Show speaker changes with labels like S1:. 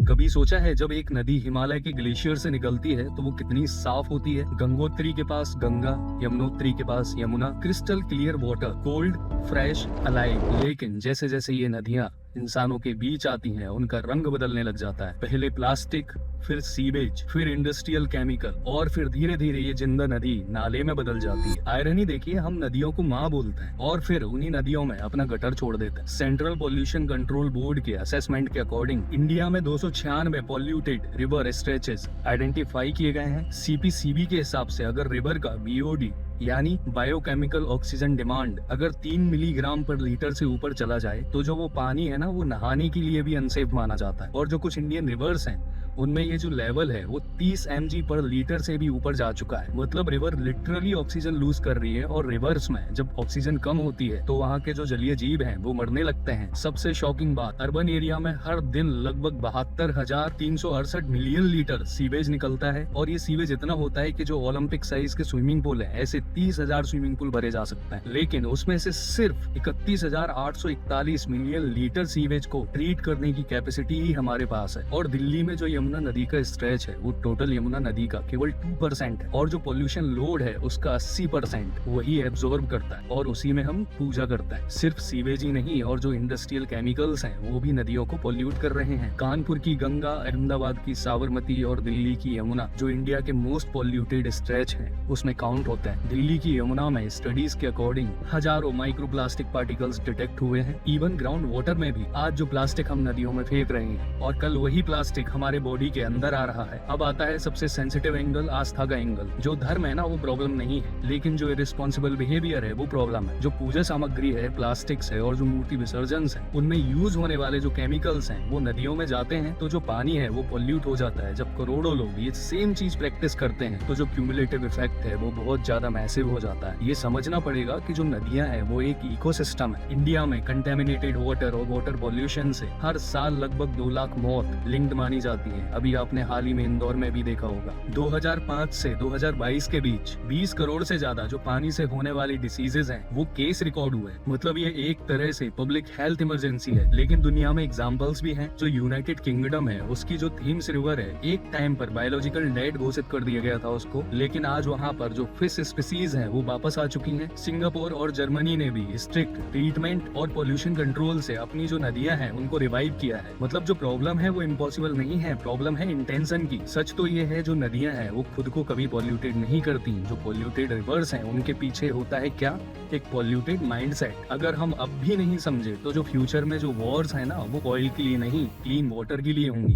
S1: कभी सोचा है जब एक नदी हिमालय के ग्लेशियर से निकलती है तो वो कितनी साफ होती है। गंगोत्री के पास गंगा, यमुनोत्री के पास Yamuna, crystal clear water, cold, fresh, alive. लेकिन जैसे जैसे ये नदियां इंसानों के बीच आती हैं, उनका रंग बदलने लग जाता है। पहले प्लास्टिक, फिर सीवेज, फिर इंडस्ट्रियल केमिकल, और फिर धीरे धीरे ये जिंदा नदी नाले में बदल जाती है। आयरनी देखिए, हम नदियों को माँ बोलते हैं और फिर उन्हीं नदियों में अपना गटर छोड़ देते हैं। सेंट्रल पॉल्यूशन कंट्रोल बोर्ड के असेसमेंट के अकॉर्डिंग इंडिया में 296 पॉल्यूटेड रिवर स्ट्रेचेस आइडेंटिफाई किए गए हैं। सीपीसीबी के हिसाब से अगर रिवर का बीओडी यानी बायोकेमिकल ऑक्सीजन डिमांड अगर 3 मिलीग्राम पर लीटर से ऊपर चला जाए तो जो वो पानी है ना, वो नहाने के लिए भी अनसेफ माना जाता है। और जो कुछ इंडियन रिवर्स हैं उनमें ये जो लेवल है वो 30 mg पर लीटर से भी ऊपर जा चुका है। मतलब रिवर लिटरली ऑक्सीजन लूज कर रही है। और रिवर्स में जब ऑक्सीजन कम होती है तो वहाँ के जो जलीय जीव हैं वो मरने लगते हैं। सबसे शॉकिंग बात, अर्बन एरिया में हर दिन लगभग 72,368 मिलियन लीटर सीवेज निकलता है। और ये सीवेज इतना होता है कि जो ओलंपिक साइज के स्विमिंग पूल है, ऐसे 30,000 स्विमिंग पूल भरे जा सकते हैं। लेकिन उसमें से सिर्फ 31,841 मिलियन लीटर सीवेज को ट्रीट करने की कैपेसिटी ही हमारे पास है। और दिल्ली में जो यमुना नदी का स्ट्रेच है वो टोटल यमुना नदी का केवल 2% है। और जो पोल्यूशन लोड है उसका 80% वही एब्जॉर्ब करता है और उसी में हम पूजा करता है। सिर्फ सीवेज ही नहीं, और जो इंडस्ट्रियल केमिकल्स हैं वो भी नदियों को पोल्यूट कर रहे हैं। कानपुर की गंगा, अहमदाबाद की साबरमती और दिल्ली की यमुना जो इंडिया के मोस्ट पोल्यूटेड स्ट्रेच है उसमें काउंट होते हैं। दिल्ली की यमुना में स्टडीज के अकॉर्डिंग हजारों माइक्रो प्लास्टिक पार्टिकल्स डिटेक्ट हुए हैं। इवन ग्राउंड वाटर में भी आज जो प्लास्टिक हम नदियों में फेंक रहे हैं और कल वही प्लास्टिक हमारे बॉडी के अंदर आ रहा है। अब आता है सबसे सेंसिटिव एंगल, आस्था का एंगल। जो धर्म है ना वो प्रॉब्लम नहीं है, लेकिन जो इररिस्पॉन्सिबल बिहेवियर है वो प्रॉब्लम है। जो पूजा सामग्री है, प्लास्टिक्स है, और जो मूर्ति विसर्जन है उनमें यूज होने वाले जो केमिकल्स हैं वो नदियों में जाते हैं तो जो पानी है वो पोल्यूट हो जाता है। जब करोड़ों लोग ये सेम चीज प्रैक्टिस करते हैं तो जो क्यूमुलेटिव इफेक्ट है वो बहुत ज्यादा मैसिव हो जाता है। ये समझना पड़ेगा कि जो नदियां हैं वो एक इकोसिस्टम है। इंडिया में कंटेमिनेटेड वाटर और वाटर पोल्यूशन से हर साल लगभग 2 लाख मौत लिंक्ड मानी जाती है। अभी आपने हाल ही में इंदौर में भी देखा होगा। 2005 से 2022 के बीच 20 करोड़ से ज्यादा जो पानी से होने वाली डिसीजेज हैं वो केस रिकॉर्ड हुए। मतलब ये एक तरह से पब्लिक हेल्थ इमरजेंसी है। लेकिन दुनिया में एग्जांपल्स भी हैं। जो यूनाइटेड किंगडम है उसकी जो थीम्स रिवर है, एक टाइम पर बायोलॉजिकल डेड घोषित कर दिया गया था उसको, लेकिन आज वहाँ पर जो फिश स्पीसीज हैं वो वापस आ चुकी हैं। सिंगापुर और जर्मनी ने भी स्ट्रिक्ट ट्रीटमेंट और पोल्यूशन कंट्रोल से अपनी जो नदियां हैं उनको रिवाइव किया है। मतलब जो प्रॉब्लम है वो इम्पॉसिबल नहीं है, प्रॉब्लम है इंटेंशन की। सच तो ये है, जो नदियां हैं वो खुद को कभी पॉल्यूटेड नहीं करती। जो पॉल्यूटेड रिवर्स हैं उनके पीछे होता है क्या? एक पॉल्यूटेड माइंडसेट। अगर हम अब भी नहीं समझे तो जो फ्यूचर में जो वॉर्स है ना वो ऑयल के लिए नहीं, क्लीन वाटर के लिए होंगी।